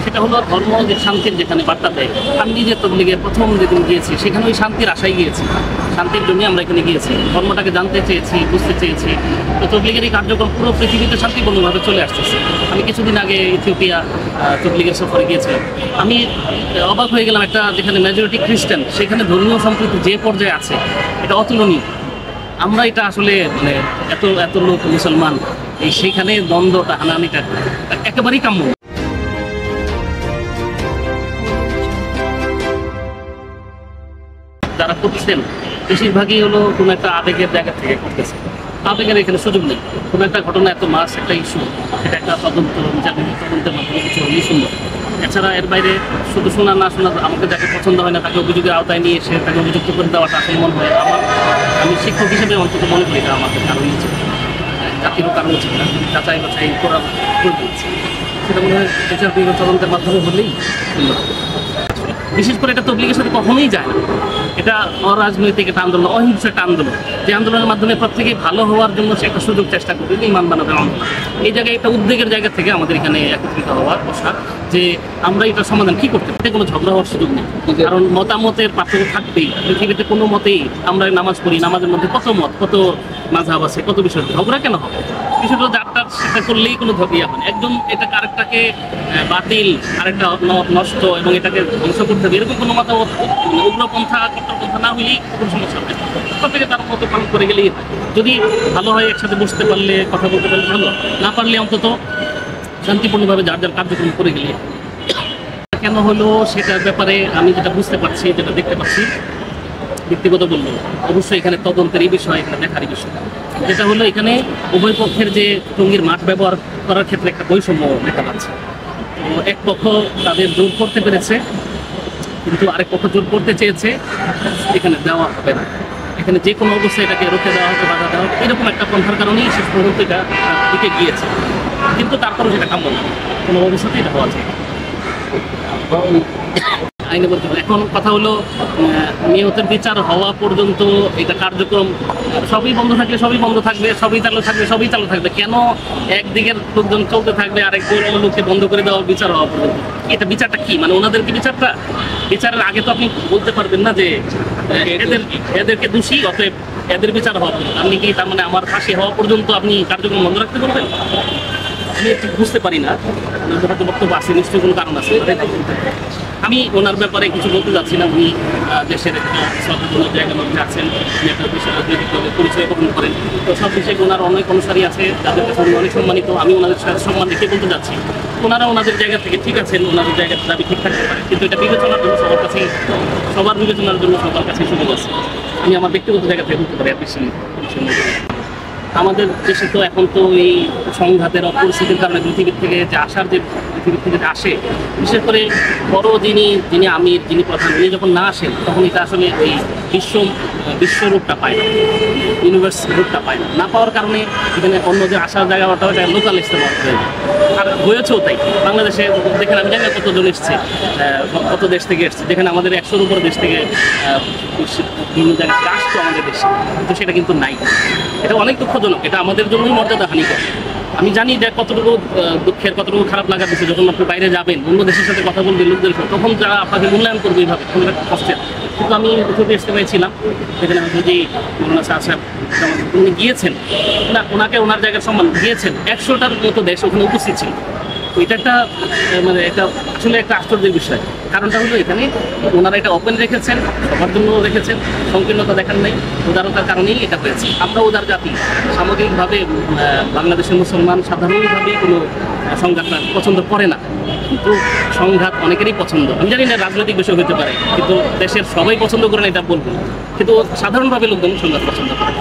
সেটা হলো ধর্ম যে শান্তির যেখানে বার্তা দেয়। আমি নিজে তবলিগে প্রথম যেদিন গিয়েছি সেখানে ওই শান্তির আশায় গিয়েছি, শান্তির জন্য আমরা এখানে গিয়েছি, ধর্মটাকে জানতে চেয়েছি, বুঝতে চেয়েছি। তো তবলিগের এই কার্যক্রম পুরো পৃথিবীতে শান্তিপূর্ণভাবে চলে আসতেছে। আমি কিছুদিন আগে ইথিওপিয়া তবলিগের সফরে গিয়েছিলাম। আমি অবাক হয়ে গেলাম, একটা যেখানে মেজরিটি খ্রিস্টান সেখানে ধর্মীয় সম্প্রীতি যে পর্যায়ে আছে এটা অতুলনীয়। আমরা এটা আসলে মানে এত এত লোক মুসলমান, এই সেইখানে দ্বন্দ্বটা হানাহানিটা একেবারেই কাম্য। যারা করছেন বেশিরভাগই হলো কোনো একটা আবেগের জায়গা থেকে করতেছে। আবেগের এখানে সুযোগ নেই। কোনো একটা ঘটনা এত মাস একটা ইস্যু, সেটা একটা তদন্তের মাধ্যমে কিছু হলেই সুন্দর। এছাড়া এর বাইরে শুধু শোনা না শোনা, আমাকে যাকে পছন্দ হয় না তাকে অভিযোগের আওতায় নিয়ে এসে তাকে অভিযুক্ত করে দেওয়াটা আসলে মনে হয় আমি শিক্ষক হিসেবে অন্তত মনে করি এটা আমাদের কারণ উচিত, জাতিরও কারণ উচিত না, যাচাই বাছাই করা করে দিচ্ছে। সেটা মনে হয় বিচার বিভাগ তদন্তের মাধ্যমে হলেই সুন্দর। বিশেষ করে এটা তবলিগের সাথে কখনোই যায় না। এটা অরাজনৈতিক একটা আন্দোলন, অহিংস একটা আন্দোলন, যে আন্দোলনের মাধ্যমে প্রত্যেকেই ভালো হওয়ার জন্য সে একটা সুযোগ চেষ্টা করবে, ইমান বানাবে আন্দোলন। এই জায়গায় একটা উদ্বেগের জায়গা থেকে আমাদের এখানে একত্রিত হওয়ার বসা, যে আমরা এটা সমাধান কী করতে পারি। কোনো ঝগড়া হওয়ার সুযোগ নেই, কারণ মতামতের পার্থক্য থাকবেই। পৃথিবীতে কোনো মতেই আমরা নামাজ পড়ি, নামাজের মধ্যে কত মত, কত মাযহাব আছে, কত বিষয়, ঝগড়া কেন হবে? বিষয়টা যারটার সেটা করলেই কোনো ঝগড়া হবে না। একজন এটাকে আরেকটাকে বাতিল, আরেকটা নষ্ট এবং এটাকে ধ্বংস করতে হবে এরকম কোনো মতামত উগ্রপন্থা কট্টরপন্থা না হইলেই কোনো সমস্যা হবে। প্রত্যেকে তার মতো পালন করে গেলেই হয়। যদি ভালো হয় একসাথে বসতে পারলে, কথা বলতে পারলে ভালো, না পারলে অন্তত শান্তিপূর্ণভাবে যার যার কার্যক্রম করে গেলে। কেন হলো সেটার ব্যাপারে আমি যেটা বুঝতে পারছি, যেটা দেখতে পাচ্ছি, ব্যক্তিগত বলবো অবশ্যই এখানে তদন্তেরই বিষয়, এখানে দেখারই বিষয়। যেটা হলো এখানে উভয় পক্ষের যে টঙ্গীর মাঠ ব্যবহার করার ক্ষেত্রে একটা বৈষম্য দেখা যাচ্ছে। তো এক পক্ষ তাদের জোর করতে পেরেছে, কিন্তু আরেক পক্ষ জোর করতে চেয়েছে, এখানে দেওয়া হবে না। এখানে যে কোনো অবস্থায় এটাকে রুখে দেওয়া হবে, বাধা দেওয়া হবে, এরকম একটা পন্থার কারণেই শেষ পর্যন্ত এটা দিকে গিয়েছে। কিন্তু তারপরেও সেটা কাম্য না, কোনো অবস্থাতেই এটা হওয়া যায় আইনে বলতে হবে। এখন কথা হলো নিহতের বিচার হওয়া পর্যন্ত এটা কার্যক্রম সবই বন্ধ থাকলে সবই বন্ধ থাকবে, সবই চালু থাকবে, সবই চালু থাকবে। কেন একদিকের লোকজন চলতে থাকবে আর একদিকের লোককে বন্ধ করে দেওয়া বিচার হওয়া পর্যন্ত? এটা বিচারটা কি মানে ওনাদের কি বিচারটা? বিচারের আগে তো আপনি বলতে পারবেন না যে এদেরকে দোষী, অতএব এদের বিচার হওয়া পর্যন্ত। আপনি কি তার মানে আমার ফাঁসি হওয়া পর্যন্ত আপনি কার্যক্রম বন্ধ রাখতে পারবেন? আমি একটু বুঝতে পারি না, ওনাদের হয়তো বক্তব্য আছে, নিশ্চয়ই কোনো কারণ আছে। আমি ওনার ব্যাপারে কিছু বলতে যাচ্ছি না। উনি দেশের একটা শ্রদ্ধাপূর্ণ জায়গার মধ্যে আছেন, উনি একটা দেশের রাজনৈতিকভাবে পরিচয় গ্রহণ করেন। তো সব বিষয়ে ওনার অনেক অনুসারী আছে যাদের কাছে উনি অনেক সম্মানিত। আমি ওনাদের সাথে সম্মান রেখে বলতে যাচ্ছি, ওনারা ওনাদের জায়গা থেকে ঠিক আছেন, ওনাদের জায়গার দাবি ঠিক থাকতে পারে, কিন্তু এটা বিবেচনার জন্য সবার কাছেই, সবার বিবেচনার জন্য সবার কাছেই সুযোগ আছে। আমি আমার ব্যক্তিগত জায়গা থেকে বলতে পারি আর বেশি। আমাদের দেশে তো এখন তো এই সংঘাতের পরিস্থিতির কারণে পৃথিবীর থেকে যে আসার, যে পৃথিবীর থেকে আসে, বিশেষ করে বড় যিনি আমির, যিনি প্রধান, উনি যখন না আসেন তখন এটা আসলে ওই বিশ্বরূপটা পায় না, ইউনিভার্স রূপটা পায় না। না পাওয়ার কারণে এখানে অন্য যে আসার জায়গাটা ওটা লোকাল ইস্তেমাল হয়ে যায়। আর হয়েছেও তাই। বাংলাদেশে দেখেন, আমি জানি না কতজন এসছে, কত দেশ থেকে এসছে, যেখানে আমাদের 100-র উপর দেশ থেকে বিভিন্ন জায়গায় আসতো আমাদের দেশে, কিন্তু সেটা কিন্তু নাই। এটা অনেক দুঃখজনক, এটা আমাদের জন্যই মর্যাদা হানিকর। আমি জানি যে কতটুকু দুঃখের, কতটুকু খারাপ লাগার বিষয়। যখন আপনি বাইরে যাবেন, অন্য দেশের সাথে কথা বলবেন লোকদের সাথে, তখন যারা আপনাকে মূল্যায়ন করবে এইভাবে, তখন একটা কষ্টের। কিন্তু আমি ইথিওপিয়া ইস্তেমায় ছিলাম, সেখানে যদি মৌলানা সাহেব উনি গিয়েছেন, না ওনাকে ওনার জায়গার সম্মান দিয়েছেন, 100টার মতো দেশ ওখানে উপস্থিত ছিল। এটা একটা মানে এটা আসলে একটা আশ্চর্যের বিষয়। কারণটা হলো এখানে ওনারা এটা ওপেন রেখেছেন, সবার জন্য রেখেছেন, সংকীর্ণতা দেখান নাই, উদারতার কারণেই এটা হয়েছে। আমরা উদার জাতি, সামগ্রিকভাবে বাংলাদেশের মুসলমান সাধারণভাবেই কোনো সংঘাতটা পছন্দ করে না, কিন্তু সংঘাত অনেকেরই পছন্দ। আমি জানি না রাজনৈতিক বিষয় হতে পারে, কিন্তু দেশের সবাই পছন্দ করে না এটা বলবো, কিন্তু সাধারণভাবে লোকজন সংঘাত পছন্দ করে।